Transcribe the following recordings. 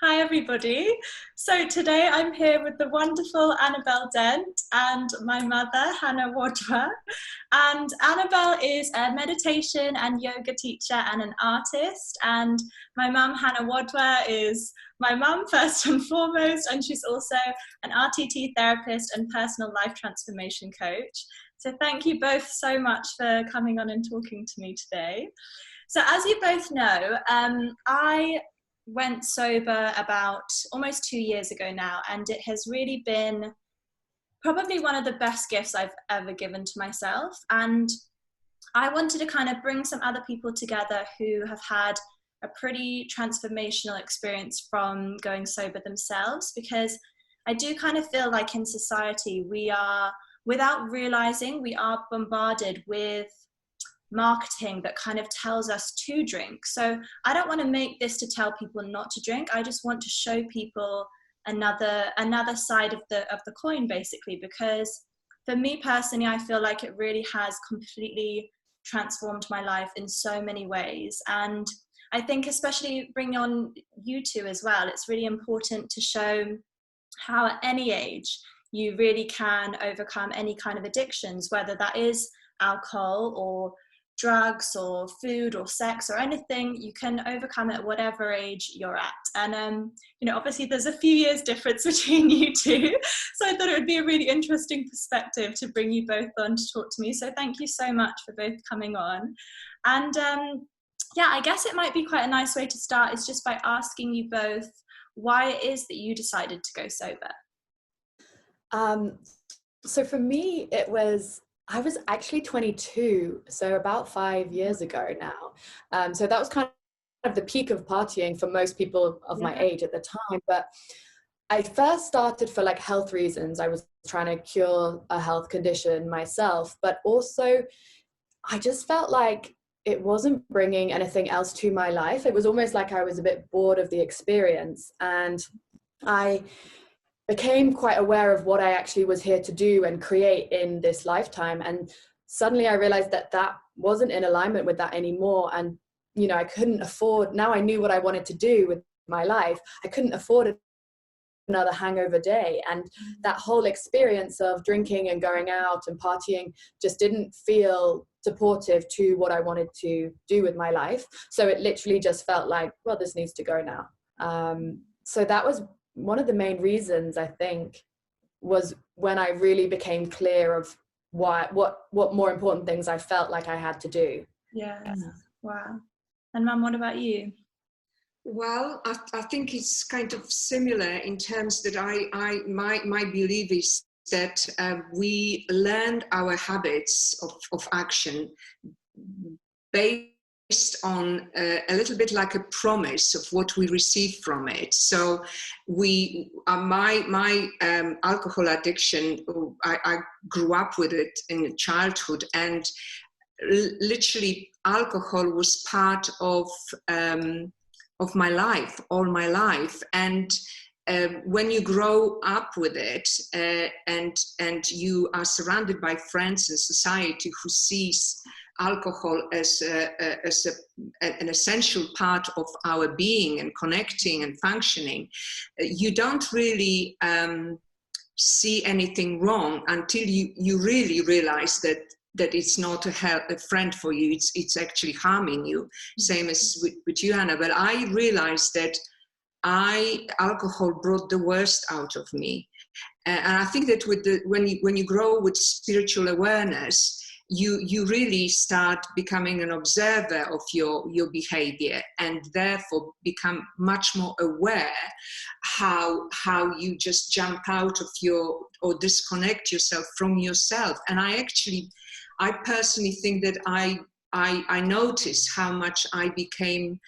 Hi everybody. So today I'm here with the wonderful Annabelle Dent and my mother Hanna Wadwa. And Annabelle is a meditation and yoga teacher and an artist. And my mum Hanna Wadwa is my mum first and foremost, and she's also an RTT therapist and personal life transformation coach. So thank you both so much for coming on and talking to me today. So as you both know, I went sober about almost 2 years ago now, and it has really been probably one of the best gifts I've ever given to myself. And I wanted to kind of bring some other people together who have had a pretty transformational experience from going sober themselves, because I do kind of feel like in society we are, without realizing, we are bombarded with marketing that kind of tells us to drink. So I don't want to make this to tell people not to drink. I just want to show people another side of the coin, basically, because for me personally, I feel like it really has completely transformed my life in so many ways. And I think especially bringing on you two as well, it's really important to show how at any age you really can overcome any kind of addictions, whether that is alcohol or drugs or food or sex or anything. You can overcome it at whatever age you're at. And obviously there's a few years difference between you two, so I thought it would be a really interesting perspective to bring you both on to talk to me. So thank you so much for both coming on. And I guess it might be quite a nice way to start is just by asking you both why it is that you decided to go sober. So for me, I was actually 22, so about 5 years ago now. So that was kind of the peak of partying for most people of my age at the time. But I first started for like health reasons. I was trying to cure a health condition myself, but also I just felt like it wasn't bringing anything else to my life. It was almost like I was a bit bored of the experience, and I became quite aware of what I actually was here to do and create in this lifetime. And suddenly I realized that that wasn't in alignment with that anymore. And, I couldn't afford, now I knew what I wanted to do with my life, I couldn't afford another hangover day. And that whole experience of drinking and going out and partying just didn't feel supportive to what I wanted to do with my life. So it literally just felt like, well, this needs to go now. So that was one of the main reasons, I think, was when I really became clear of what more important things I felt like I had to do. Yes. Wow. And Mum, what about you? Well, I think it's kind of similar in terms that my belief is that we learned our habits of action based on a little bit like a promise of what we receive from it. So my alcohol addiction, I grew up with it in childhood, and literally alcohol was part of my life, all my life. And when you grow up with it and you are surrounded by friends and society who sees alcohol as an essential part of our being and connecting and functioning, you don't really see anything wrong until you really realize that it's not a friend for you, it's actually harming you. Same as with you, Annabelle. I realized that alcohol brought the worst out of me. And I think that when you grow with spiritual awareness, you really start becoming an observer of your behavior, and therefore become much more aware how you just jump out of or disconnect yourself from yourself. And I personally think that I noticed how much I became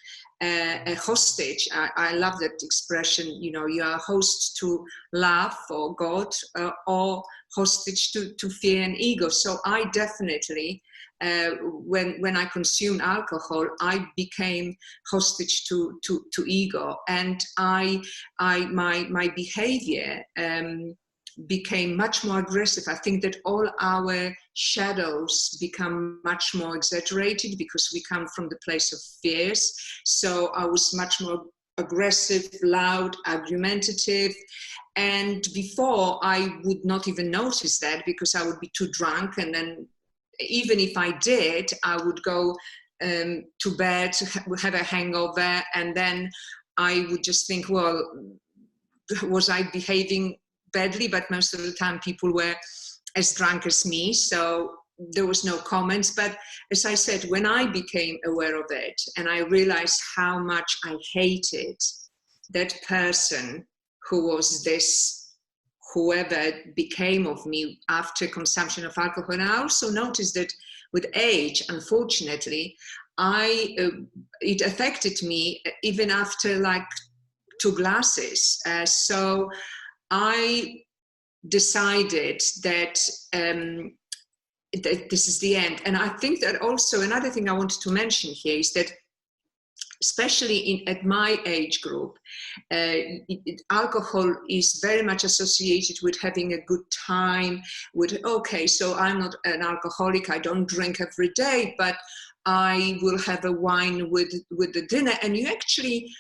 a hostage. I love that expression, you are a host to love or God, or hostage to fear and ego. So I definitely, when I consumed alcohol, I became hostage to ego, and my behavior became much more aggressive. I think that all our shadows become much more exaggerated because we come from the place of fears. So I was much more aggressive, loud, argumentative. And before, I would not even notice that because I would be too drunk. And then even if I did, I would go to bed, have a hangover, and then I would just think, well, was I behaving badly? But most of the time people were as drunk as me, so there was no comments. But as I said, when I became aware of it and I realized how much I hated that person who was this, whoever became of me after consumption of alcohol, and I also noticed that with age, unfortunately, it affected me even after like 2 glasses. So I decided that this is the end. And I think that also another thing I wanted to mention here is that especially at my age group, alcohol is very much associated with having a good time, with, okay, so I'm not an alcoholic, I don't drink every day, but I will have a wine with the dinner. And you actually,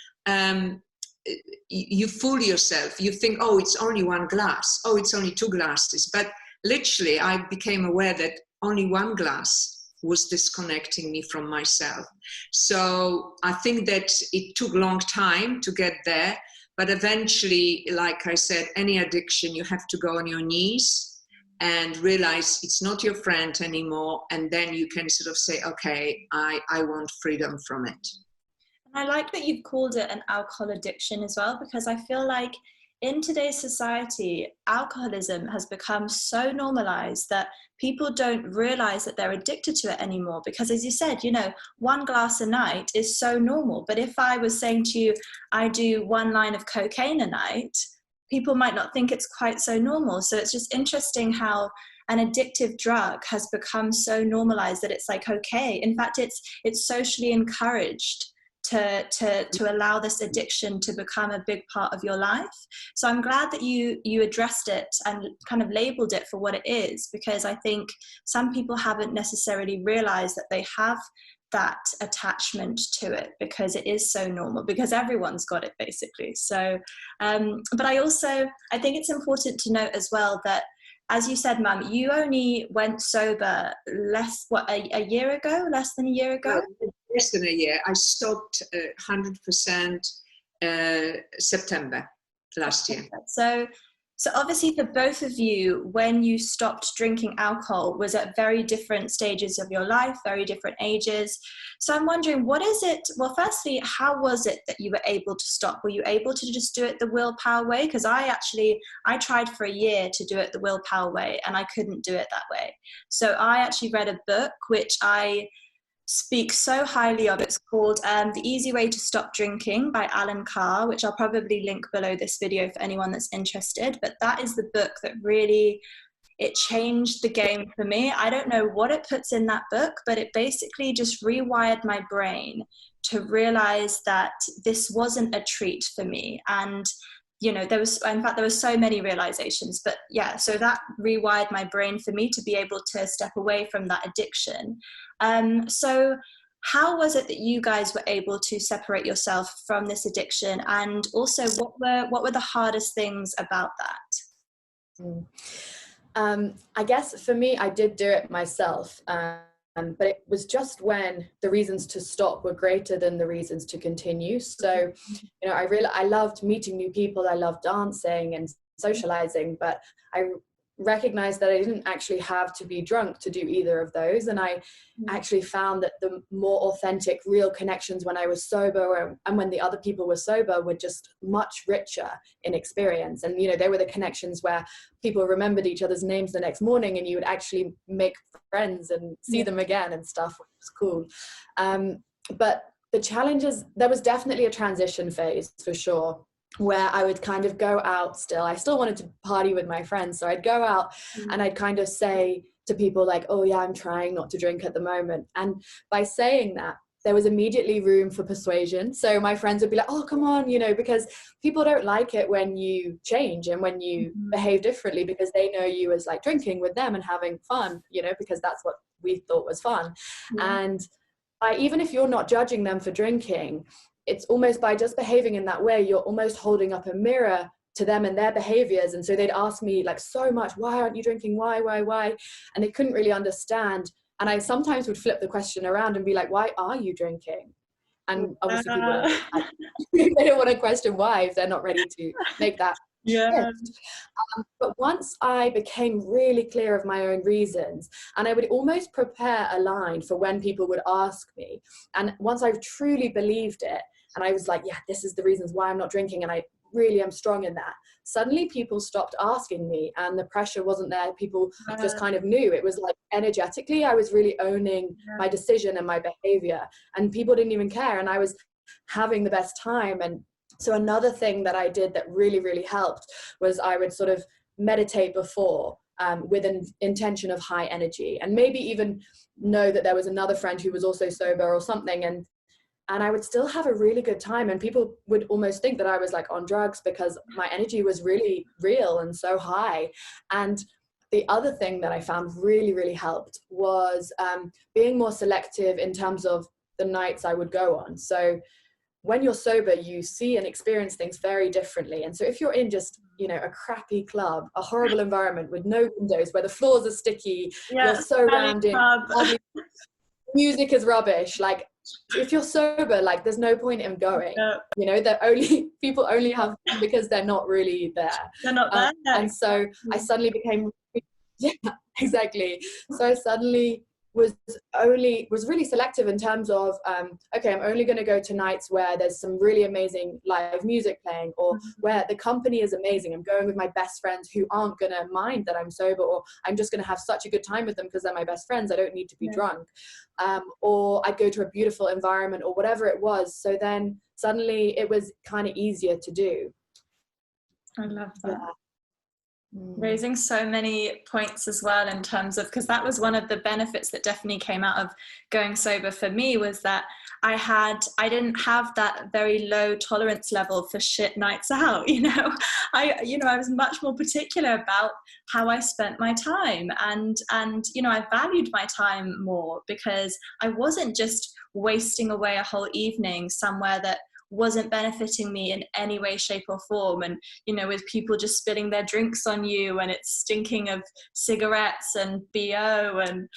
you fool yourself. You think, oh, it's only 1 glass. Oh, it's only 2 glasses. But literally, I became aware that only 1 glass was disconnecting me from myself. So I think that it took a long time to get there, but eventually, like I said, any addiction, you have to go on your knees and realize it's not your friend anymore. And then you can sort of say, okay, I want freedom from it. I like that you've called it an alcohol addiction as well, because I feel like in today's society, alcoholism has become so normalized that people don't realize that they're addicted to it anymore. Because as you said, 1 glass a night is so normal. But if I was saying to you, I do 1 line of cocaine a night, people might not think it's quite so normal. So it's just interesting how an addictive drug has become so normalized that it's like, okay. In fact, it's socially encouraged to allow this addiction to become a big part of your life. So I'm glad that you addressed it and kind of labeled it for what it is, because I think some people haven't necessarily realized that they have that attachment to it because it is so normal, because everyone's got it basically. So but I think it's important to note as well that, as you said, Mum, you only went sober less than a year ago? Less than a year. I stopped 100% September last year. So obviously for both of you, when you stopped drinking alcohol was at very different stages of your life, very different ages. So I'm wondering, well, firstly, how was it that you were able to stop? Were you able to just do it the willpower way? Because I tried for a year to do it the willpower way and I couldn't do it that way. So I actually read a book which I speak so highly of. It's called The Easy Way to Stop Drinking by Alan Carr, which I'll probably link below this video for anyone that's interested. But that is the book that really, it changed the game for me. I don't know what it puts in that book, but it basically just rewired my brain to realize that this wasn't a treat for me. And there were so many realizations, but yeah, so that rewired my brain for me to be able to step away from that addiction. So how was it that you guys were able to separate yourself from this addiction? And also what were the hardest things about that? I guess for me, I did do it myself. But it was just when the reasons to stop were greater than the reasons to continue. So, I loved meeting new people. I loved dancing and socializing, but I recognized that I didn't actually have to be drunk to do either of those. And I actually found that the more authentic, real connections when I was sober and when the other people were sober were just much richer in experience. And, they were the connections where people remembered each other's names the next morning and you would actually make friends and see them again and stuff, which was cool. But the challenges, there was definitely a transition phase for sure, where I would kind of go out still. I still wanted to party with my friends. So I'd go out and I'd kind of say to people like, oh yeah, I'm trying not to drink at the moment. And by saying that, there was immediately room for persuasion. So my friends would be like, oh, come on, because people don't like it when you change and when you behave differently, because they know you as like drinking with them and having fun, because that's what we thought was fun. And even if you're not judging them for drinking, it's almost by just behaving in that way, you're almost holding up a mirror to them and their behaviors. And so they'd ask me like so much, why aren't you drinking? Why? And they couldn't really understand. And I sometimes would flip the question around and be like, why are you drinking? And obviously people they don't want to question why if they're not ready to make that shift. But once I became really clear of my own reasons, and I would almost prepare a line for when people would ask me, and once I truly believed it, and I was like, yeah, this is the reasons why I'm not drinking, and I really am strong in that, suddenly people stopped asking me and the pressure wasn't there. People just kind of knew. It was like energetically I was really owning my decision and my behavior, and people didn't even care, and I was having the best time. And so another thing that I did that really, really helped was I would sort of meditate before with an intention of high energy, and maybe even know that there was another friend who was also sober or something, and I would still have a really good time. And people would almost think that I was like on drugs because my energy was really real and so high. And the other thing that I found really, really helped was being more selective in terms of the nights I would go on. So when you're sober, you see and experience things very differently. And so if you're in just, you know, a crappy club, a horrible environment with no windows, where the floors are sticky, you're so rammed in, music is rubbish, like, if you're sober, like, there's no point in going. You know, people only have because they're not really there. They're not there. And so I suddenly became, yeah, exactly. So I suddenly was really selective in terms of, okay, I'm only going to go to nights where there's some really amazing live music playing, or where the company is amazing. I'm going with my best friends who aren't going to mind that I'm sober, or I'm just going to have such a good time with them because they're my best friends. I don't need to be drunk. Or I'd go to a beautiful environment or whatever it was. So then suddenly it was kind of easier to do. I love that. Raising so many points as well, in terms of, because that was one of the benefits that definitely came out of going sober for me, was that I didn't have that very low tolerance level for shit nights out. I was much more particular about how I spent my time, and I valued my time more, because I wasn't just wasting away a whole evening somewhere that wasn't benefiting me in any way, shape or form. And, with people just spilling their drinks on you, and it's stinking of cigarettes and BO, and,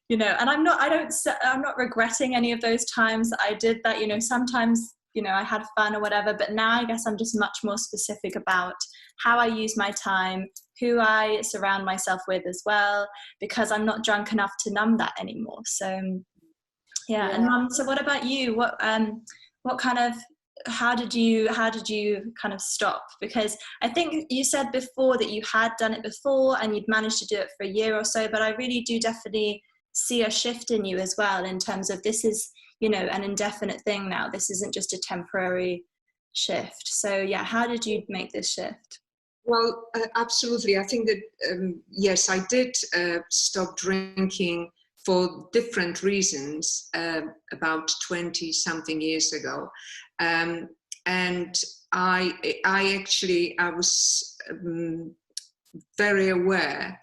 and I'm not regretting any of those times that I did that. Sometimes, I had fun or whatever, but now I guess I'm just much more specific about how I use my time, who I surround myself with as well, because I'm not drunk enough to numb that anymore. So yeah. And Mum, so what about you? How did you kind of stop? Because I think you said before that you had done it before and you'd managed to do it for a year or so, but I really do definitely see a shift in you as well, in terms of this is, an indefinite thing now. This isn't just a temporary shift. So yeah, how did you make this shift? Well, absolutely. I think that, yes, I did stop drinking for different reasons about 20 something years ago. And I was very aware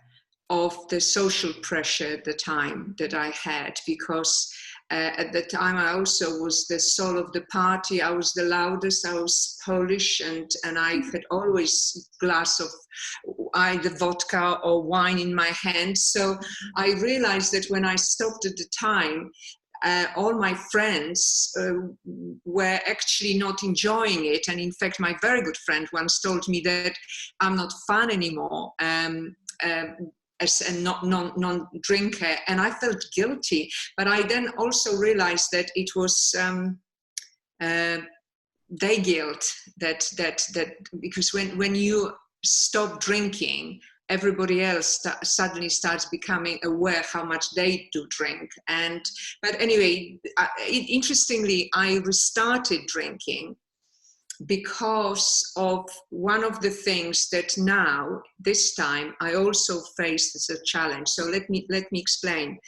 of the social pressure at the time that I had, because at the time I also was the soul of the party. I was the loudest, I was Polish, and I had always a glass of either vodka or wine in my hand. So I realized that when I stopped at the time, all my friends were actually not enjoying it. And in fact, my very good friend once told me that I'm not fun anymore as a non-drinker. And I felt guilty. But I then also realized that it was their guilt, that because when you stop drinking, everybody else suddenly starts becoming aware how much they do drink. But anyway, interestingly, I restarted drinking because of one of the things that now, this time, I also faced as a challenge. So let me explain.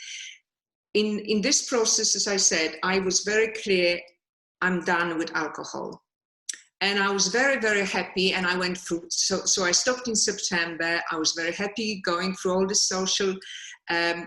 In this process, as I said, I was very clear, I'm done with alcohol. And I was very, very happy, and I went through, so I stopped in September. I was very happy going through all the social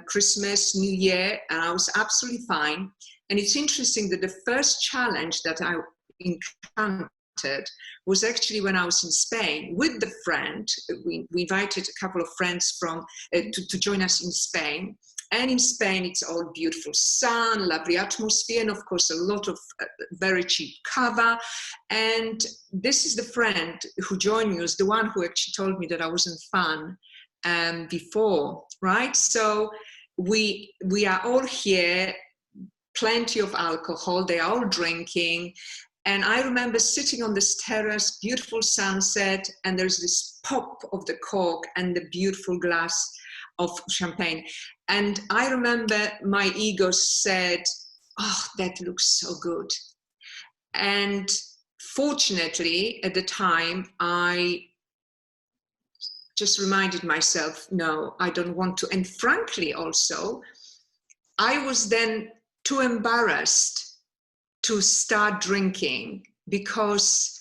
Christmas, New Year, and I was absolutely fine. And it's interesting that the first challenge that I encountered was actually when I was in Spain with the friend. We invited a couple of friends from to join us in Spain. And in Spain, it's all beautiful sun, lovely atmosphere, and of course, a lot of very cheap cava. And this is the friend who joined me, was the one who actually told me that I wasn't fun before, right? So we are all here, plenty of alcohol, they are all drinking. And I remember sitting on this terrace, beautiful sunset, and there's this pop of the cork and the beautiful glass of champagne. And I remember my ego said, oh, that looks so good. And fortunately, at the time, I just reminded myself, no, I don't want to. And frankly, also, I was then too embarrassed to start drinking, because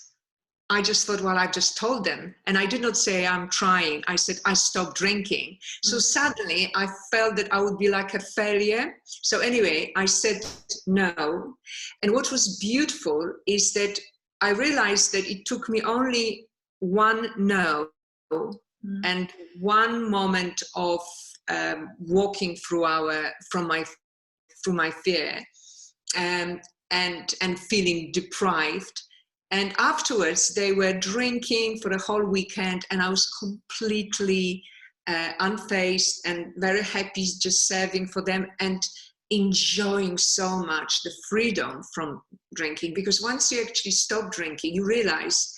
I just thought, well, I've just told them. And I did not say I'm trying. I said, I stopped drinking. So suddenly I felt that I would be like a failure. So anyway, I said no. And what was beautiful is that I realized that it took me only one no and one moment of walking through my fear and feeling deprived. And afterwards, they were drinking for a whole weekend, and I was completely unfazed and very happy, just serving for them and enjoying so much the freedom from drinking. Because once you actually stop drinking, you realize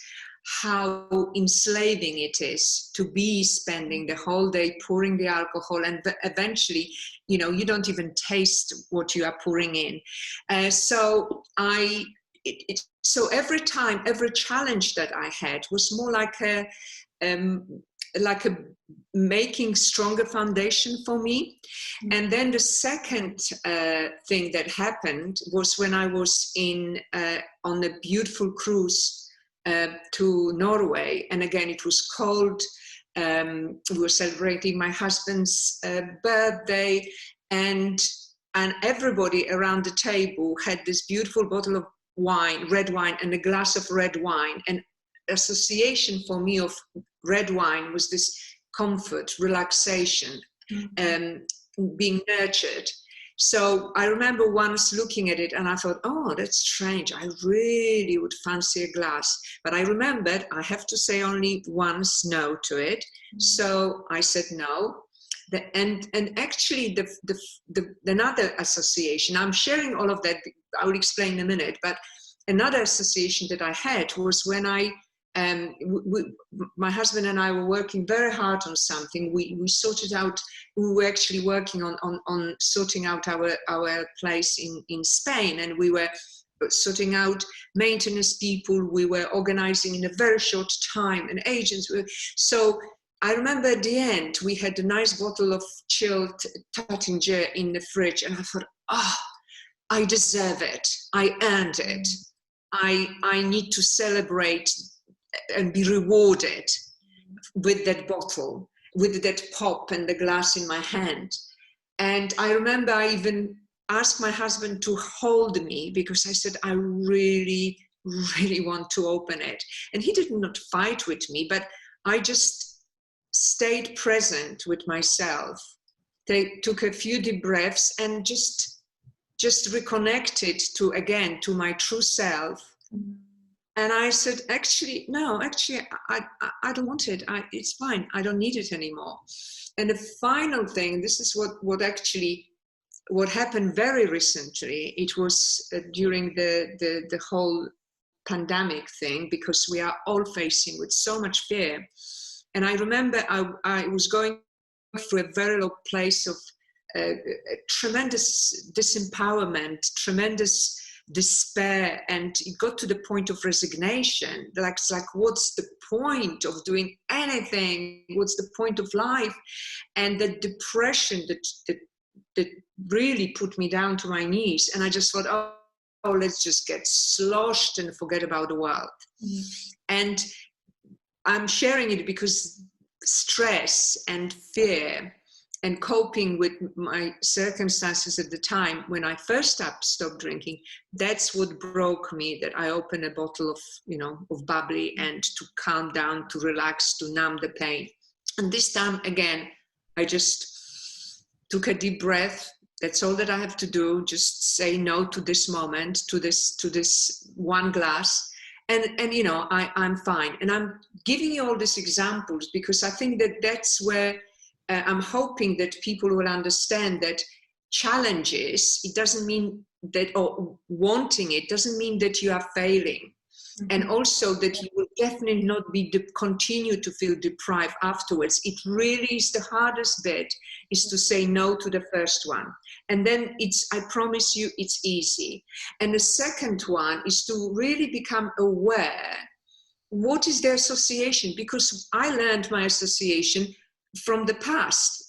how enslaving it is to be spending the whole day pouring the alcohol, and eventually, you know, you don't even taste what you are pouring in. So every time, every challenge that I had was more like a making stronger foundation for me. And then the second thing that happened was when I was on a beautiful cruise to Norway, and again it was cold. We were celebrating my husband's birthday, and everybody around the table had this beautiful bottle of wine, red wine, and a glass of red wine. And association for me of red wine was this comfort, relaxation, being nurtured. So I remember once looking at it and I thought, oh, that's strange. I really would fancy a glass. But I remembered I have to say only once no to it. So I said no. And actually the another association, I'm sharing all of that, I will explain in a minute, but another association that I had was when my husband and I were working very hard on something. We sorted out, we were actually working on sorting out our place in Spain, and we were sorting out maintenance people. We were organizing in a very short time, and agents were, so I remember at the end, we had a nice bottle of chilled Taittinger in the fridge, and I thought, oh, I deserve it. I earned it. I need to celebrate and be rewarded with that bottle, with that pop and the glass in my hand. And I remember I even asked my husband to hold me, because I said, I really, really want to open it. And he did not fight with me, but I just stayed present with myself. They took a few deep breaths and just reconnected to my true self. And I said, actually, no, I don't want it. It's fine. I don't need it anymore. And the final thing, this is what happened very recently. It was during the whole pandemic thing, because we are all facing with so much fear. And I remember I was going through a very low place of tremendous disempowerment, tremendous despair, and it got to the point of resignation. It's like, what's the point of doing anything? What's the point of life? And the depression that really put me down to my knees. And I just thought, oh, let's just get sloshed and forget about the world. And I'm sharing it because stress and fear and coping with my circumstances at the time when I first stopped drinking, that's what broke me, that I opened a bottle of, of bubbly, and to calm down, to relax, to numb the pain. And this time, again, I just took a deep breath. That's all that I have to do. Just say no to this moment, to this one glass. And I'm fine. And I'm giving you all these examples because I think that that's where I'm hoping that people will understand that challenges, it doesn't mean that, or wanting it doesn't mean that you are failing. Mm-hmm. And also that you will definitely not continue to feel deprived afterwards. It really is the hardest bit, is to say no to the first one. And then I promise you, it's easy. And the second one is to really become aware, what is the association? Because I learned my association from the past.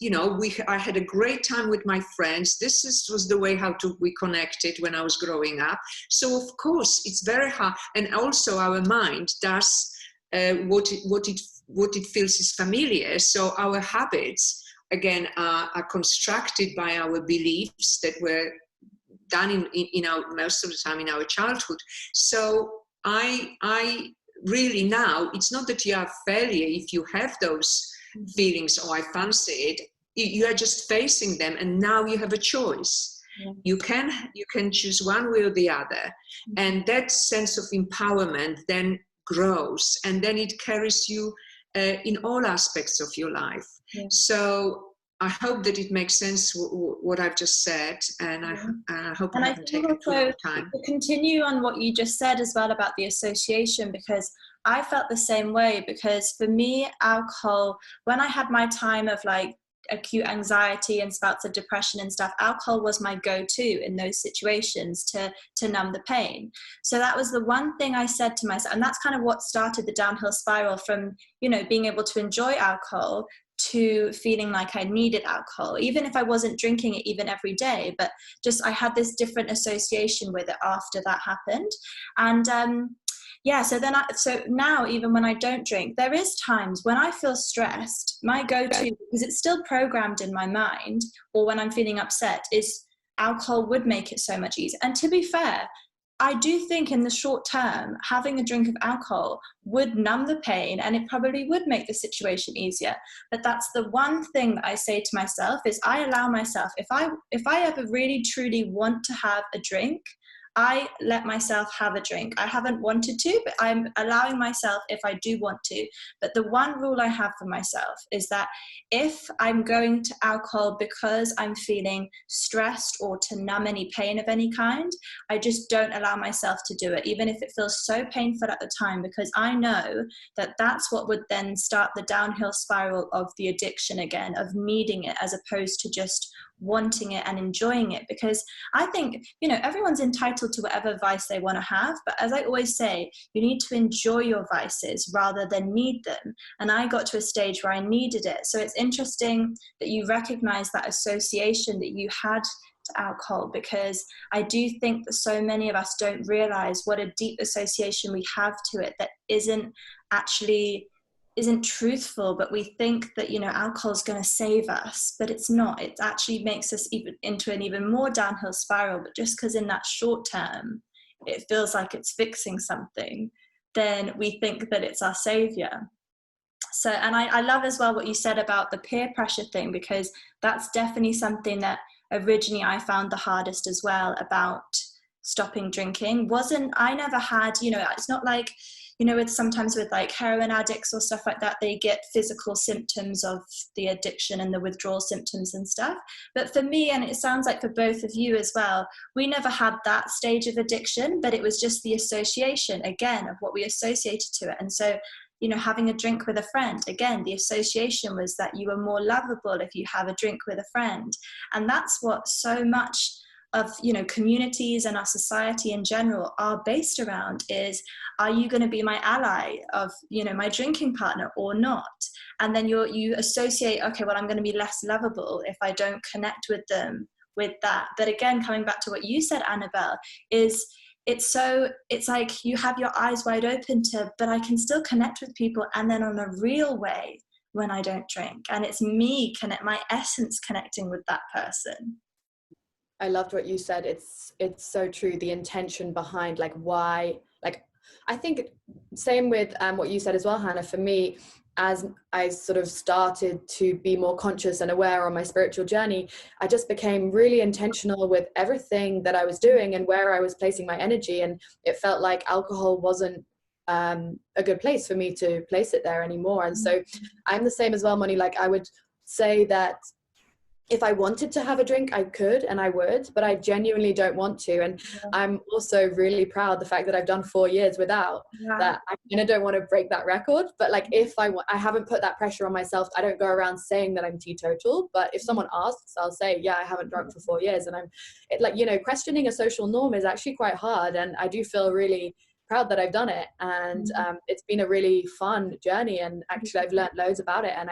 I had a great time with my friends. This was the way we connected when I was growing up. So of course it's very hard. And also our mind does what it feels is familiar. So our habits, again, are constructed by our beliefs that were done in our, most of the time, in our childhood. So I really, now, it's not that you are a failure if you have those feelings, I fancy it. You are just facing them, and now you have a choice. Yeah. You can choose one way or the other, and that sense of empowerment then grows, and then it carries you in all aspects of your life. Yeah. So I hope that it makes sense what I've just said, and I hope I haven't taken too much time. To continue on what you just said as well about the association, because I felt the same way. Because for me, alcohol, when I had my time of like acute anxiety and spouts of depression and stuff, alcohol was my go-to in those situations to numb the pain. So that was the one thing I said to myself, and that's kind of what started the downhill spiral from, being able to enjoy alcohol to feeling like I needed alcohol, even if I wasn't drinking it even every day, but just I had this different association with it after that happened. And so now even when I don't drink, there is times when I feel stressed, my go-to, because it's still programmed in my mind, or when I'm feeling upset, is alcohol would make it so much easier. And to be fair, I do think in the short term, having a drink of alcohol would numb the pain, and it probably would make the situation easier. But that's the one thing that I say to myself, is I allow myself, if I ever really truly want to have a drink, I let myself have a drink. I haven't wanted to, but I'm allowing myself if I do want to. But the one rule I have for myself is that if I'm going to alcohol because I'm feeling stressed or to numb any pain of any kind, I just don't allow myself to do it, even if it feels so painful at the time, because I know that that's what would then start the downhill spiral of the addiction again, of needing it as opposed to just wanting it and enjoying it. Because I think, everyone's entitled to whatever vice they want to have, but as I always say, you need to enjoy your vices rather than need them. And I got to a stage where I needed it. So it's interesting that you recognize that association that you had to alcohol, because I do think that so many of us don't realize what a deep association we have to it that isn't truthful. But we think that alcohol is going to save us, but it's not. It actually makes us into an even more downhill spiral. But just because in that short term it feels like it's fixing something, then we think that it's our savior. So, and I love as well what you said about the peer pressure thing, because that's definitely something that originally I found the hardest as well about stopping drinking. I never had, it's not like, it's sometimes with like heroin addicts or stuff like that, they get physical symptoms of the addiction and the withdrawal symptoms and stuff. But for me, and it sounds like for both of you as well, we never had that stage of addiction, but it was just the association, again, of what we associated to it. And so, having a drink with a friend, again, the association was that you were more lovable if you have a drink with a friend. And that's what so much of communities and our society in general are based around, is, are you going to be my ally of my drinking partner or not? And then you associate, okay, well, I'm going to be less lovable if I don't connect with them with that. But again, coming back to what you said, Annabelle, is it's like you have your eyes wide open to, but I can still connect with people, and then on a real way, when I don't drink, and it's me my essence connecting with that person. I loved what you said. It's so true. The intention behind, like, why, like, I think same with what you said as well, Hannah. For me, as I sort of started to be more conscious and aware on my spiritual journey, I just became really intentional with everything that I was doing and where I was placing my energy. And it felt like alcohol wasn't a good place for me to place it there anymore. And so I'm the same as well, Moni. Like, I would say that if I wanted to have a drink, I could and I would, but I genuinely don't want to. And I'm also really proud the fact that I've done 4 years without that. I kind of don't want to break that record, but like, if I haven't put that pressure on myself. I don't go around saying that I'm teetotal, but if someone asks, I'll say, yeah, I haven't drunk for 4 years. And questioning a social norm is actually quite hard. And I do feel really proud that I've done it. And it's been a really fun journey. And actually I've learned loads about it. And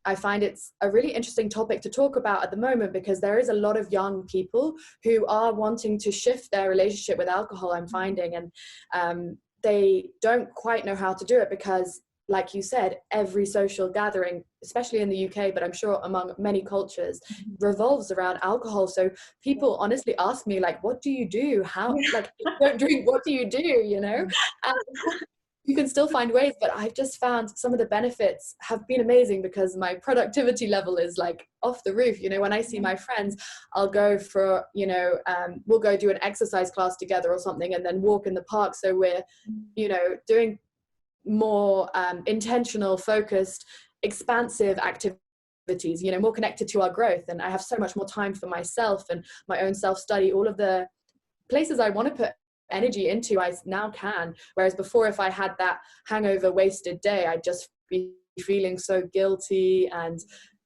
I find it's a really interesting topic to talk about at the moment, because there is a lot of young people who are wanting to shift their relationship with alcohol, I'm finding, and they don't quite know how to do it because, like you said, every social gathering, especially in the UK, but I'm sure among many cultures, revolves around alcohol. So people honestly ask me, like, what do you do? How, like, if you don't drink, what do you do? You know? You can still find ways, but I've just found some of the benefits have been amazing, because my productivity level is like off the roof. You know, when I see my friends, I'll go for, we'll go do an exercise class together or something, and then walk in the park. So we're, doing more intentional, focused, expansive activities, more connected to our growth. And I have so much more time for myself and my own self-study. All of the places I want to put energy into, I now can. Whereas before, if I had that hangover wasted day, I'd just be feeling so guilty and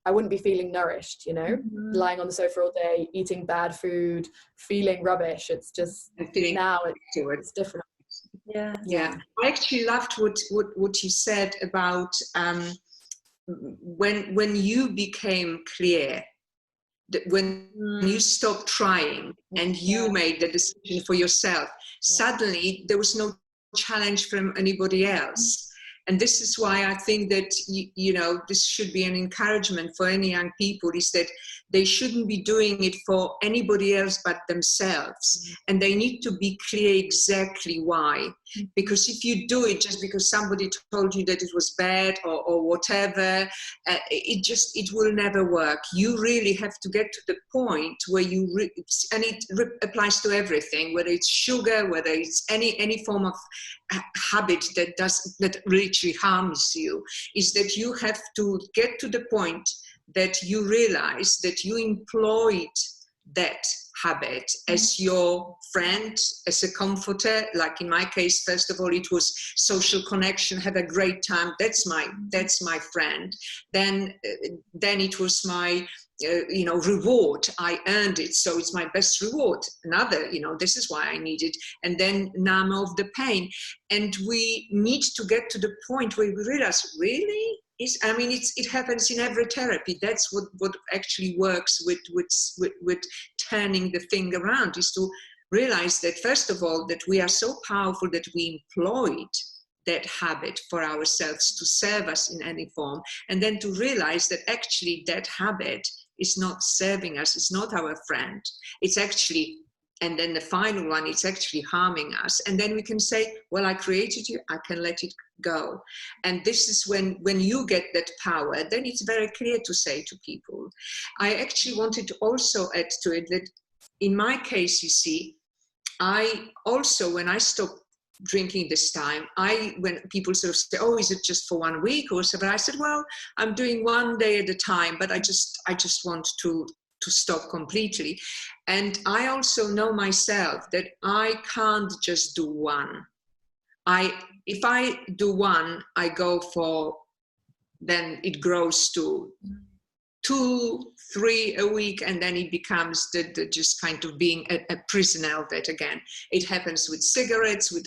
I wouldn't be feeling nourished, lying on the sofa all day, eating bad food, feeling rubbish. It's just, now it's different. Yeah. I actually loved what you said about when you became clear, that when you stopped trying and you made the decision for yourself, suddenly there was no challenge from anybody else. And this is why I think that, this should be an encouragement for any young people, is that they shouldn't be doing it for anybody else but themselves. And they need to be clear exactly why. Because if you do it just because somebody told you that it was bad or whatever, it will never work. You really have to get to the point where and it applies to everything, whether it's sugar, whether it's any form of habit that literally harms you, is that you have to get to the point that you realize that you employed that habit as your friend, as a comforter. Like in my case, first of all, it was social connection, have a great time. That's my friend. Then it was my reward. I earned it, so it's my best reward. Another, this is why I need it. And then numb off the pain. And we need to get to the point where we realize, really? It happens in every therapy. That's what actually works with turning the thing around, is to realize that, first of all, that we are so powerful that we employed that habit for ourselves to serve us in any form. And then to realize that actually that habit is not serving us, it's not our friend. It's actually, and then the final one, it's actually harming us. And then we can say, well, I created you, I can let it go. And this is when you get that power, then it's very clear to say to people. I actually wanted to also add to it that in my case, you see, I also, when I stopped drinking this time, when people sort of say, oh, is it just for 1 week or so? But I said, well, I'm doing one day at a time, but I just want to stop completely. And I also know myself that I can't just do one. If I do one, I go for, then it grows to 2, 3 a week, and then it becomes the just kind of being a prisoner of it again. It happens with cigarettes,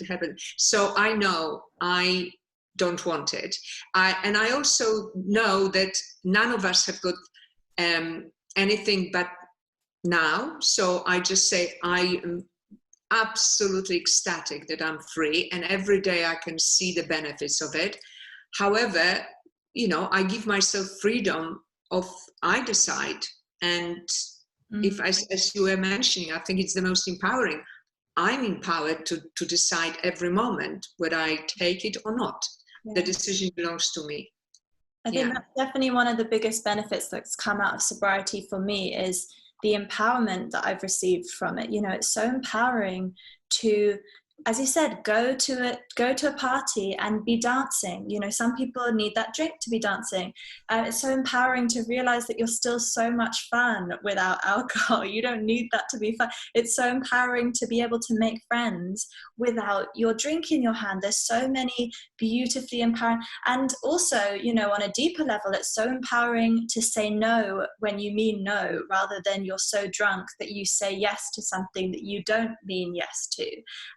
so I know I don't want it. And I also know that none of us have got anything but now. So I just say I am absolutely ecstatic that I'm free, and every day I can see the benefits of it. However, I give myself freedom of either side. And if, as you were mentioning, I think it's the most empowering. I'm empowered to decide every moment whether I take it or not. Yeah. The decision belongs to me. I think that's definitely one of the biggest benefits that's come out of sobriety for me, is the empowerment that I've received from it. It's so empowering to, as you said, go to a party and be dancing. Some people need that drink to be dancing. It's so empowering to realize that you're still so much fun without alcohol. You don't need that to be fun. It's so empowering to be able to make friends without your drink in your hand. There's so many beautifully empowering. And also, on a deeper level, it's so empowering to say no when you mean no, rather than you're so drunk that you say yes to something that you don't mean yes to.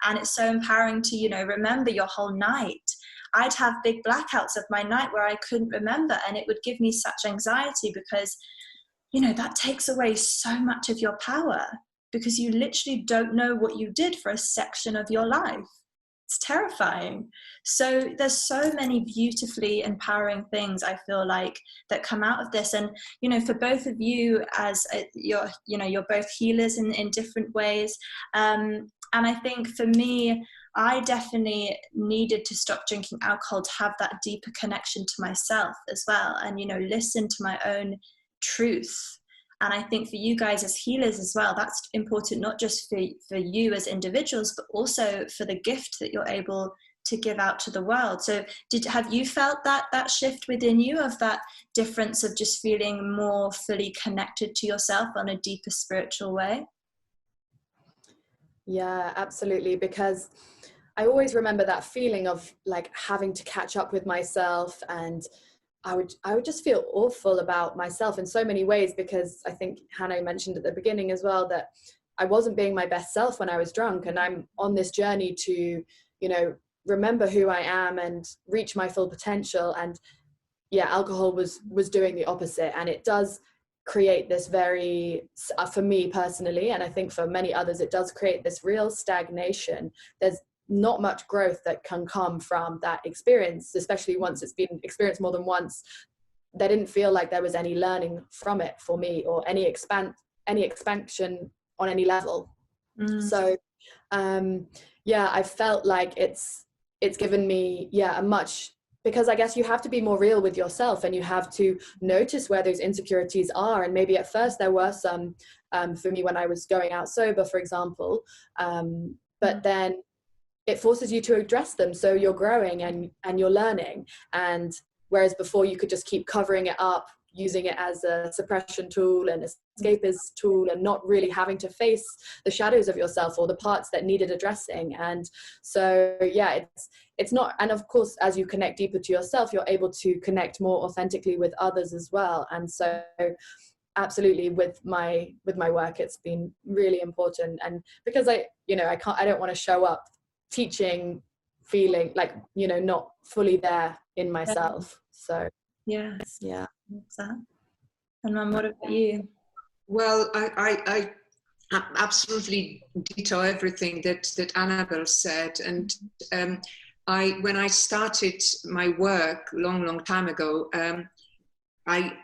And it's so empowering to, remember your whole night. I'd have big blackouts of my night where I couldn't remember, and it would give me such anxiety because, that takes away so much of your power, because you literally don't know what you did for a section of your life. It's terrifying. So there's so many beautifully empowering things, I feel like, that come out of this. And, for both of you, as you're both healers in different ways. And I think for me, I definitely needed to stop drinking alcohol to have that deeper connection to myself as well, and, listen to my own truth. And I think for you guys as healers as well, that's important, not just for you as individuals, but also for the gift that you're able to give out to the world. So have you felt that shift within you, of that difference of just feeling more fully connected to yourself on a deeper spiritual way? Yeah, absolutely. Because I always remember that feeling of like having to catch up with myself, and I would just feel awful about myself in so many ways, because I think Hanna mentioned at the beginning as well that I wasn't being my best self when I was drunk, and I'm on this journey to, remember who I am and reach my full potential. And alcohol was doing the opposite, and it does create this very, for me personally, and I think for many others, it does create this real stagnation. There's not much growth that can come from that experience, especially once it's been experienced more than once. There didn't feel like there was any learning from it for me, or any expansion on any level. So I felt like it's given me a much, because I guess you have to be more real with yourself, and you have to notice where those insecurities are. And maybe at first there were some, for me when I was going out sober, for example, but then it forces you to address them. So you're growing and you're learning. And whereas before you could just keep covering it up, using it as a suppression tool and escapist tool, and not really having to face the shadows of yourself or the parts that needed addressing. And so, it's not, and of course, as you connect deeper to yourself, you're able to connect more authentically with others as well. And so absolutely, with my work, it's been really important. And because I don't want to show up teaching feeling like, not fully there in myself. So yes. Yeah. And Mum, what about you? Well, I absolutely ditto everything that Annabelle said. And when I started my work long time ago, I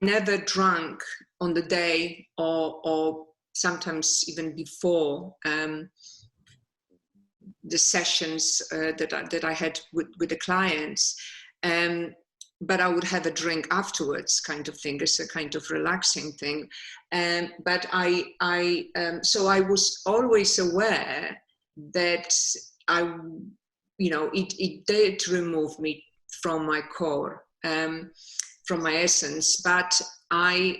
never drank on the day or sometimes even before the sessions that I had with the clients. But I would have a drink afterwards, kind of thing. It's a kind of relaxing thing. But so I was always aware that it did remove me from my core, from my essence. But I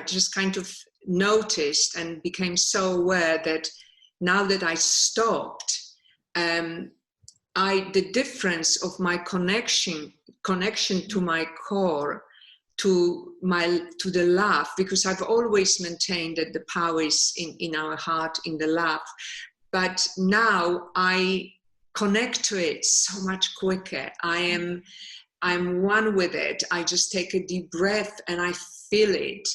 just kind of noticed and became so aware that now that I stopped, the difference of my connection to my core, to the love, because I've always maintained that the power is in our heart, in the love. But now I connect to it so much quicker. I'm one with it. I just take a deep breath and I feel it.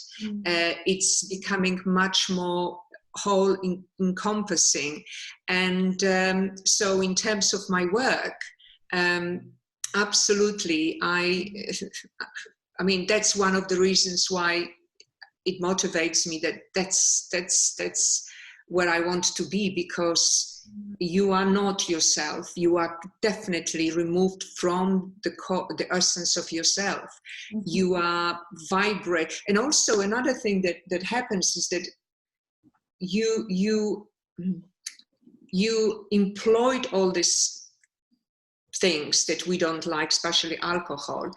It's becoming much more whole, encompassing. And so in terms of my work, Absolutely. I mean, that's one of the reasons why it motivates me, that's where I want to be, because you are not yourself. You are definitely removed from the essence of yourself. Mm-hmm. You are vibrate. And also another thing that happens is that you employed all these things that we don't like, especially alcohol,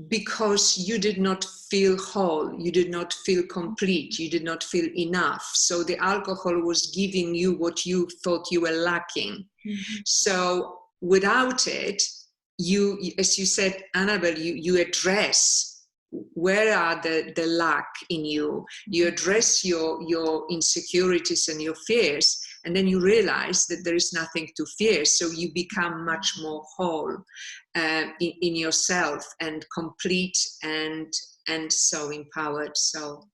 because you did not feel whole, you did not feel complete, you did not feel enough. So the alcohol was giving you what you thought you were lacking. Mm-hmm. So without it, you, as you said, Annabelle, you address where are the lack in you. You address your insecurities and your fears, and then you realize that there is nothing to fear. So you become much more whole in yourself, and complete, and so empowered. So,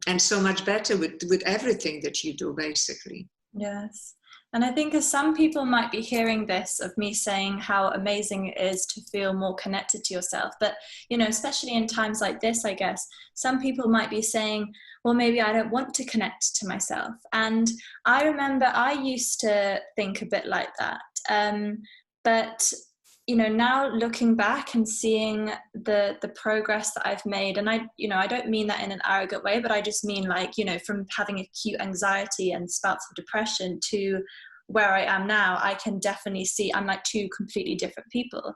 and so much better with everything that you do, basically. Yes. And I think as some people might be hearing this of me saying how amazing it is to feel more connected to yourself, but, you know, especially in times like this, I guess, some people might be saying, well, maybe I don't want to connect to myself. And I remember I used to think a bit like that. But, you know, now looking back and seeing the progress that I've made, and I don't mean that in an arrogant way, but I just mean, like, you know, from having acute anxiety and spouts of depression to where I am now, I can definitely see I'm like two completely different people.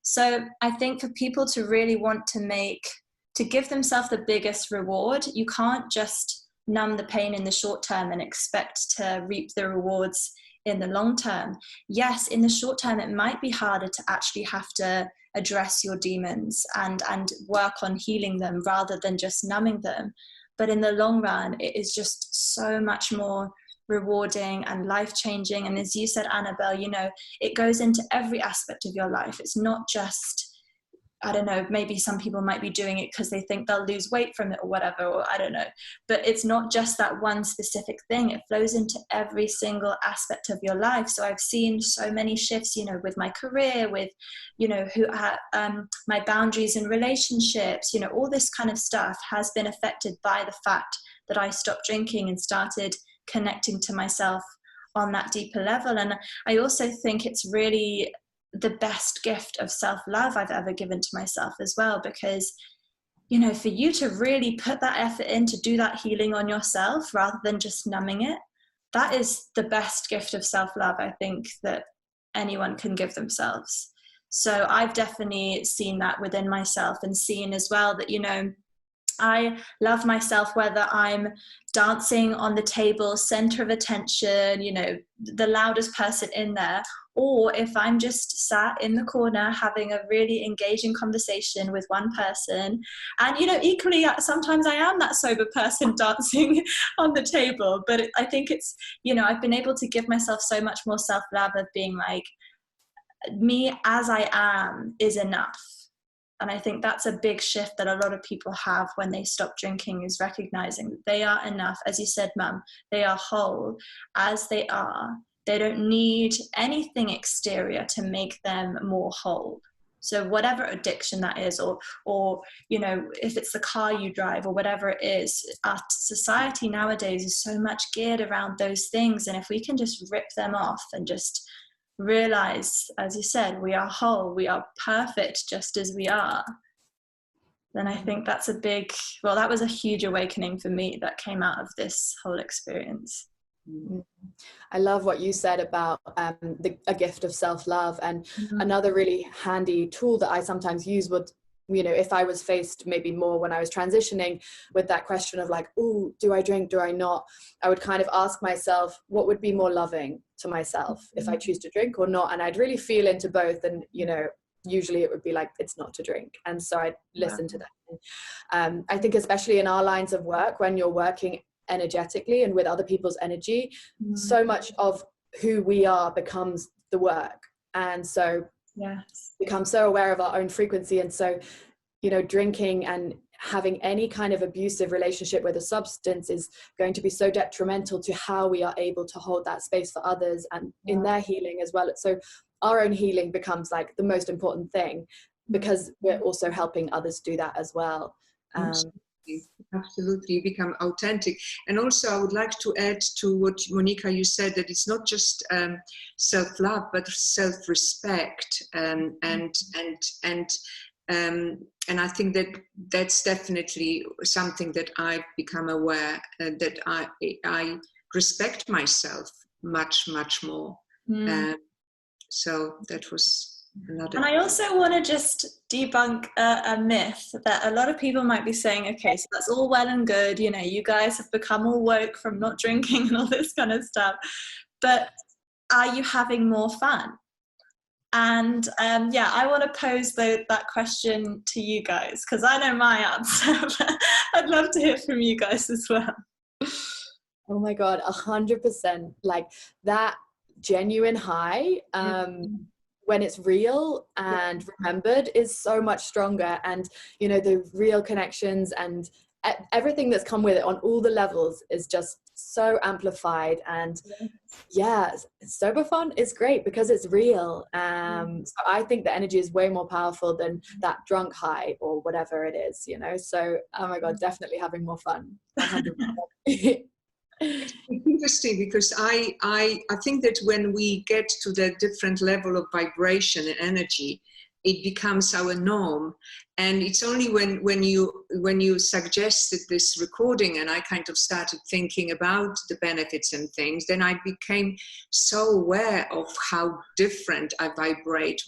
So I think for people to really want to give themselves the biggest reward, you can't just numb the pain in the short term and expect to reap the rewards in the long term. Yes, in the short term, it might be harder to actually have to address your demons and work on healing them rather than just numbing them. But in the long run, it is just so much more rewarding and life-changing. And as you said, Annabelle, you know, it goes into every aspect of your life. It's not just, I don't know, maybe some people might be doing it because they think they'll lose weight from it or whatever, or I don't know. But it's not just that one specific thing. It flows into every single aspect of your life. So I've seen so many shifts, you know, with my career, with, you know, my boundaries in relationships, you know, all this kind of stuff has been affected by the fact that I stopped drinking and started connecting to myself on that deeper level. And I also think it's really the best gift of self-love I've ever given to myself as well, because, you know, for you to really put that effort in to do that healing on yourself rather than just numbing it, that is the best gift of self-love I think that anyone can give themselves. So I've definitely seen that within myself, and seen as well that, you know, I love myself whether I'm dancing on the table, center of attention, you know, the loudest person in there, or if I'm just sat in the corner having a really engaging conversation with one person. And, you know, equally, sometimes I am that sober person dancing on the table. But I think it's, you know, I've been able to give myself so much more self-love of being like, me as I am is enough. And I think that's a big shift that a lot of people have when they stop drinking, is recognizing that they are enough. As you said, Mum, they are whole as they are. They don't need anything exterior to make them more whole. So whatever addiction that is, or you know, if it's the car you drive or whatever it is, our society nowadays is so much geared around those things. And if we can just rip them off and just realize, as you said, we are whole, we are perfect just as we are, then I think that's that was a huge awakening for me that came out of this whole experience. I love what you said about a gift of self-love, and another really handy tool that I sometimes use would, you know, if I was faced maybe more when I was transitioning with that question of like, oh, do I drink, do I not? I would kind of ask myself, what would be more loving to myself if I choose to drink or not? And I'd really feel into both. And, you know, usually it would be like, it's not to drink. And so I'd listen to that. I think especially in our lines of work, when you're working energetically and with other people's energy, so much of who we are becomes the work. And so become so aware of our own frequency. And so, you know, drinking and having any kind of abusive relationship with a substance is going to be so detrimental to how we are able to hold that space for others and in their healing as well. So our own healing becomes like the most important thing, because we're also helping others do that as well. Absolutely, you become authentic. And also, I would like to add to what Monica, you said, that it's not just self-love, but self-respect, and I think that that's definitely something that I've become aware, that I respect myself much more. So that was another. And I also want to just debunk a myth that a lot of people might be saying, okay, so that's all well and good, you know, you guys have become all woke from not drinking and all this kind of stuff, but are you having more fun? And yeah, I want to pose that question to you guys, because I know my answer, but I'd love to hear from you guys as well. Oh my God, 100%. Like that genuine high, when it's real and remembered, is so much stronger. And, you know, the real connections and everything that's come with it on all the levels is just so amplified. And yeah, sober fun is great because it's real. So I think the energy is way more powerful than that drunk high or whatever it is, you know. So, oh my God, definitely having more fun. 100%. It's interesting because I think that when we get to that different level of vibration and energy, it becomes our norm. And it's only when you suggested this recording and I kind of started thinking about the benefits and things, then I became so aware of how different I vibrate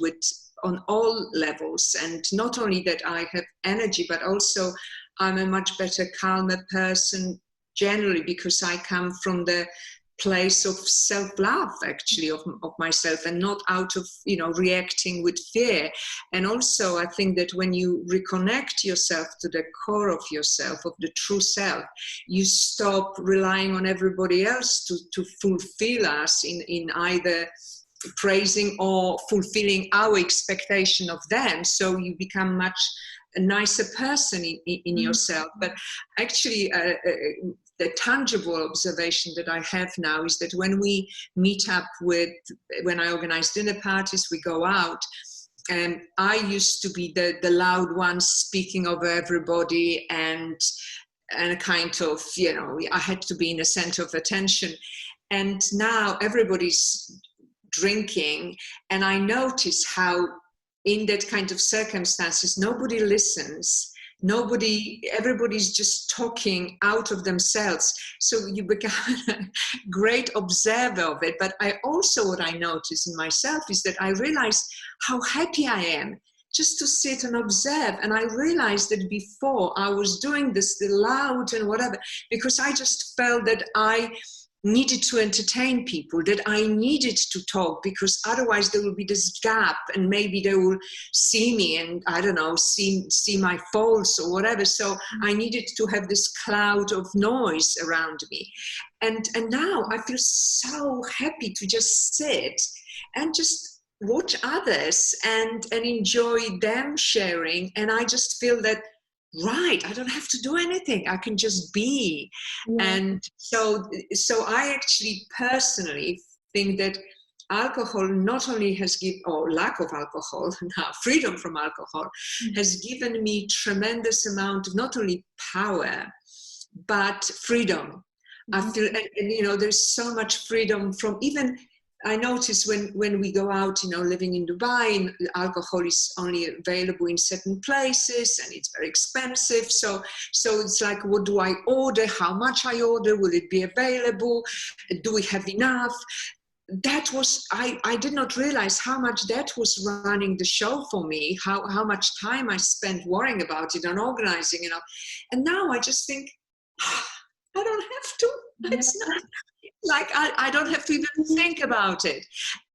on all levels. And not only that I have energy, but also I'm a much better, calmer person generally, because I come from the place of self-love, actually, of myself, and not out of, you know, reacting with fear. And also I think that when you reconnect yourself to the core of yourself, of the true self, you stop relying on everybody else to fulfill us in either praising or fulfilling our expectation of them. So you become much a nicer person in yourself. But actually the tangible observation that I have now is that when we meet up when I organize dinner parties, we go out, and I used to be the loud one speaking over everybody and kind of, you know, I had to be in the center of attention. And now everybody's drinking, and I notice how in that kind of circumstances, nobody listens. Everybody's just talking out of themselves. So you become a great observer of it. But what I notice in myself is that I realize how happy I am just to sit and observe. And I realized that before I was doing this, the loud and whatever, because I just felt that I needed to entertain people, that I needed to talk, because otherwise there will be this gap and maybe they will see me and, I don't know, see my faults or whatever. So I needed to have this cloud of noise around me. And now I feel so happy to just sit and just watch others and enjoy them sharing. And I just feel that, right, I don't have to do anything, I can just be. And so I actually personally think that alcohol not only has given, or lack of alcohol, now freedom from alcohol, has given me tremendous amount of not only power but freedom. I feel, and you know, there's so much freedom from, even I notice when we go out, you know, living in Dubai, alcohol is only available in certain places and it's very expensive. So it's like, what do I order? How much I order? Will it be available? Do we have enough? That was, I did not realize how much that was running the show for me, how much time I spent worrying about it and organizing, you know. And now I just think, I don't have to. It's not. Like, I don't have to even think about it.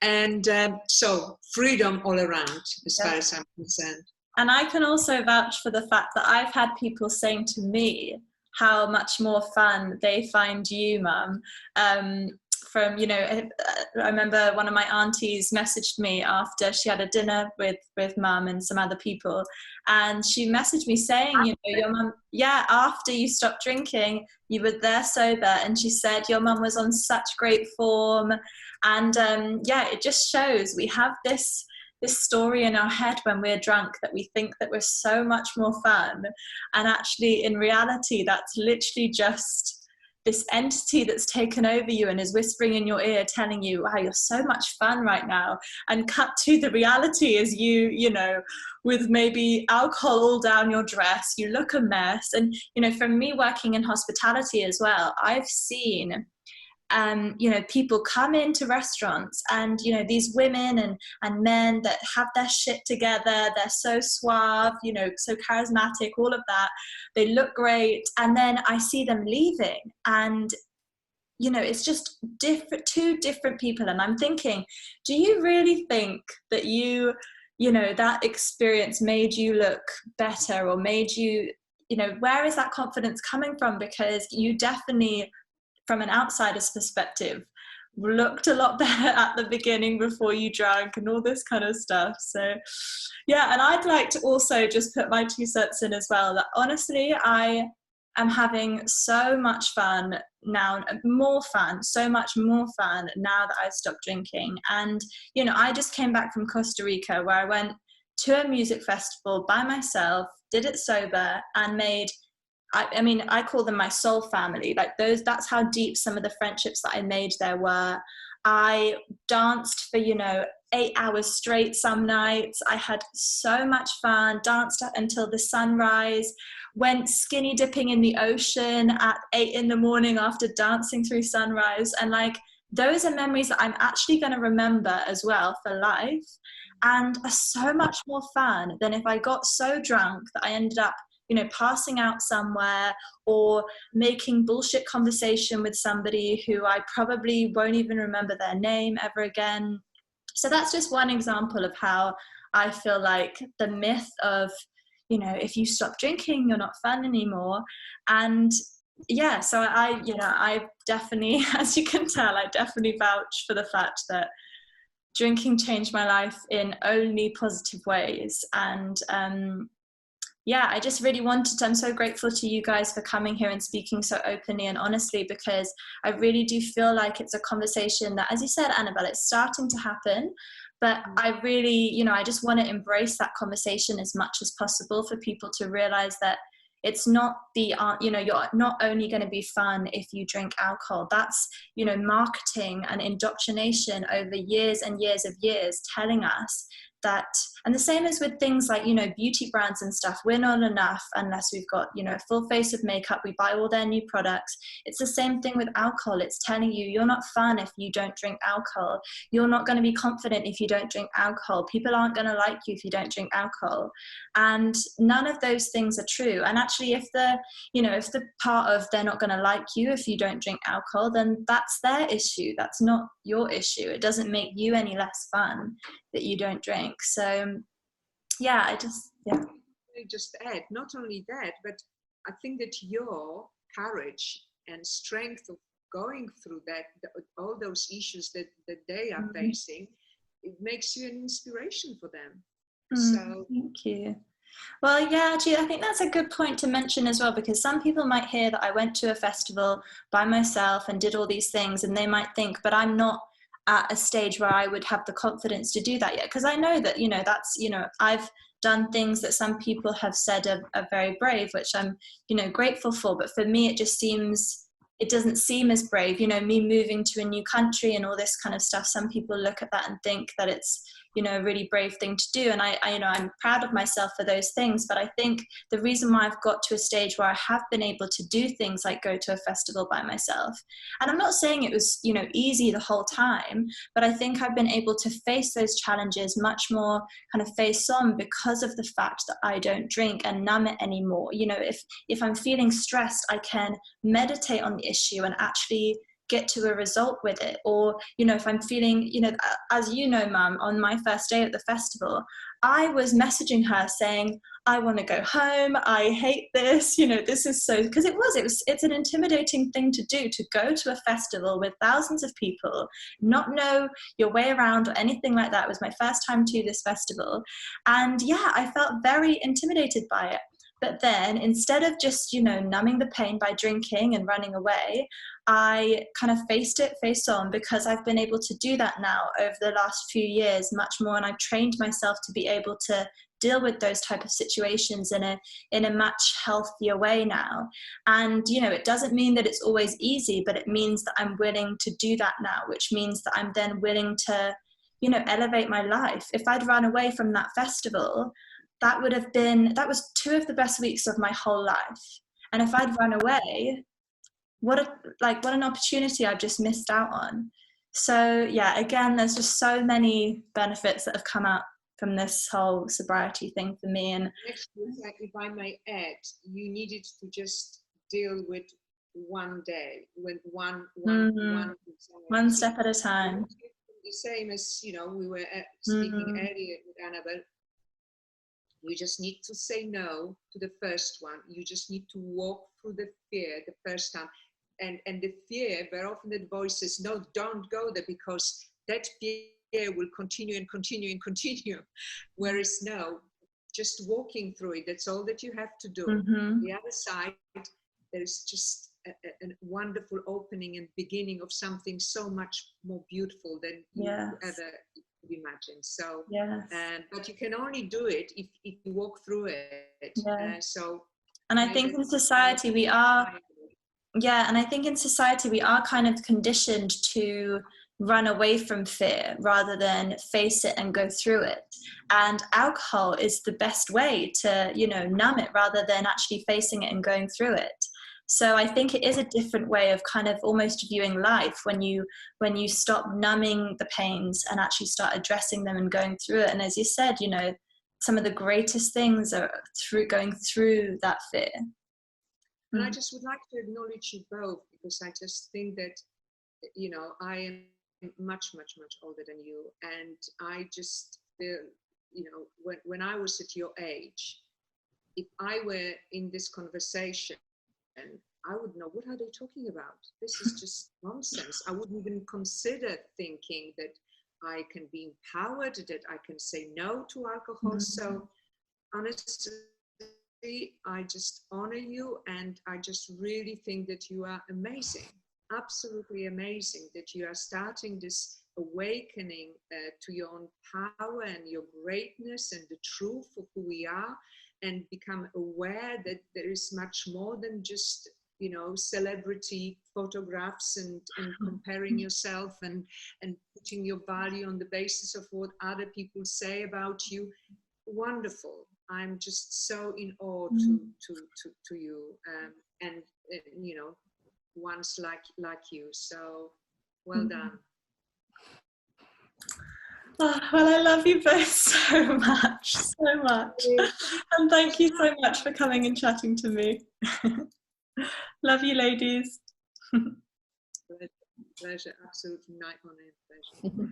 And so freedom all around, as far as I'm concerned. And I can also vouch for the fact that I've had people saying to me how much more fun they find you, Mum. from, you know, I remember one of my aunties messaged me after she had a dinner with mum and some other people, and she messaged me saying, you know, your mum, yeah, after you stopped drinking, you were there sober, and she said your mum was on such great form. And yeah, it just shows we have this story in our head when we're drunk that we think that we're so much more fun, and actually in reality that's literally just this entity that's taken over you and is whispering in your ear telling you, wow, you're so much fun right now. And cut to the reality is you know, with maybe alcohol all down your dress, you look a mess. And you know, from me working in hospitality as well, I've seen you know, people come into restaurants, and you know, these women and men that have their shit together, they're so suave, you know, so charismatic, all of that, they look great, and then I see them leaving, and you know, it's just two different people. And I'm thinking, do you really think that you know, that experience made you look better, or made you, you know, where is that confidence coming from? Because you definitely, from an outsider's perspective, looked a lot better at the beginning before you drank and all this kind of stuff. So yeah, and I'd like to also just put my 2 cents in as well, that honestly I am having so much fun now, so much more fun now that I've stopped drinking. And you know, I just came back from Costa Rica, where I went to a music festival by myself, did it sober, and made, I mean, I call them my soul family. Like that's how deep some of the friendships that I made there were. I danced for, you know, 8 hours straight some nights. I had so much fun, danced until the sunrise, went skinny dipping in the ocean at 8 in the morning after dancing through sunrise. And like, those are memories that I'm actually going to remember as well for life, and are so much more fun than if I got so drunk that I ended up, you know, passing out somewhere, or making bullshit conversation with somebody who I probably won't even remember their name ever again. So that's just one example of how I feel like the myth of, you know, if you stop drinking, you're not fun anymore. And yeah, so I definitely, as you can tell, I definitely vouch for the fact that drinking changed my life in only positive ways. And yeah, I just really wanted to, I'm so grateful to you guys for coming here and speaking so openly and honestly, because I really do feel like it's a conversation that, as you said, Annabelle, it's starting to happen. But I really, you know, I just want to embrace that conversation as much as possible for people to realize that it's not the, you know, you're not only going to be fun if you drink alcohol. That's, you know, marketing and indoctrination over years and years of years telling us that, and the same as with things like, you know, beauty brands and stuff, we're not enough unless we've got, you know, a full face of makeup, we buy all their new products. It's the same thing with alcohol. It's telling you you're not fun if you don't drink alcohol. You're not going to be confident if you don't drink alcohol. People aren't going to like you if you don't drink alcohol. And none of those things are true. And actually, if the, you know, if the part of they're not going to like you if you don't drink alcohol, then that's their issue. That's not your issue. It doesn't make you any less fun that you don't drink. So yeah, I just add, not only that, but I think that your courage and strength of going through that, all those issues that they are facing, it makes you an inspiration for them. So thank you. Well, yeah, actually, I think that's a good point to mention as well, because some people might hear that I went to a festival by myself and did all these things, and they might think, but I'm not at a stage where I would have the confidence to do that yet. Because I know that, you know, that's, you know, I've done things that some people have said are very brave, which I'm, you know, grateful for. But for me, it just seems, it doesn't seem as brave, you know, me moving to a new country and all this kind of stuff. Some people look at that and think that it's, you know, a really brave thing to do. And I you know, I'm proud of myself for those things. But I think the reason why I've got to a stage where I have been able to do things like go to a festival by myself, and I'm not saying it was, you know, easy the whole time, but I think I've been able to face those challenges much more kind of face on because of the fact that I don't drink and numb it anymore. You know, if I'm feeling stressed, I can meditate on the issue and actually get to a result with it. Or, you know, if I'm feeling, you know, as you know, Mum, on my first day at the festival, I was messaging her saying, I want to go home, I hate this, you know, this is so, because it's an intimidating thing to do, to go to a festival with thousands of people, not know your way around or anything like that. It was my first time to this festival. And yeah, I felt very intimidated by it. But then instead of just, you know, numbing the pain by drinking and running away, I kind of faced it face on, because I've been able to do that now over the last few years much more. And I've trained myself to be able to deal with those type of situations in a much healthier way now. And, you know, it doesn't mean that it's always easy, but it means that I'm willing to do that now, which means that I'm then willing to, you know, elevate my life. If I'd run away from that festival, that was 2 of the best weeks of my whole life. And if I'd run away, what an opportunity I've just missed out on. So yeah, again, there's just so many benefits that have come out from this whole sobriety thing for me. And if I may add, you needed to just deal with one day, with one step at a time. The same as, you know, we were speaking earlier with Annabelle. You just need to say no to the first one. You just need to walk through the fear the first time. And the fear, very often the voice says, no, don't go there, because that fear will continue and continue and continue. Whereas no, just walking through it, that's all that you have to do. The other side, there's just a wonderful opening and beginning of something so much more beautiful than you ever imagine. So but you can only do it if you walk through it. And I think in society we are kind of conditioned to run away from fear rather than face it and go through it. And alcohol is the best way to, you know, numb it rather than actually facing it and going through it. So I think it is a different way of kind of almost viewing life when you stop numbing the pains and actually start addressing them and going through it. And as you said, you know, some of the greatest things are going through that fear. And I just would like to acknowledge you both, because I just think that, you know, I am much, much, much older than you. And I just feel, you know, when I was at your age, if I were in this conversation, and I would know, what are they talking about? This is just nonsense. I wouldn't even consider thinking that I can be empowered, that I can say no to alcohol. So honestly, I just honor you, and I just really think that you are amazing, absolutely amazing, that you are starting this awakening to your own power and your greatness and the truth of who we are, and become aware that there is much more than just, you know, celebrity photographs and comparing yourself and putting your value on the basis of what other people say about you. Wonderful. I'm just so in awe to you, and you know, ones like you. So well done. Oh, well, I love you both so much. And thank you so much for coming and chatting to me. Love you, ladies. Pleasure, absolutely, night on it. Pleasure.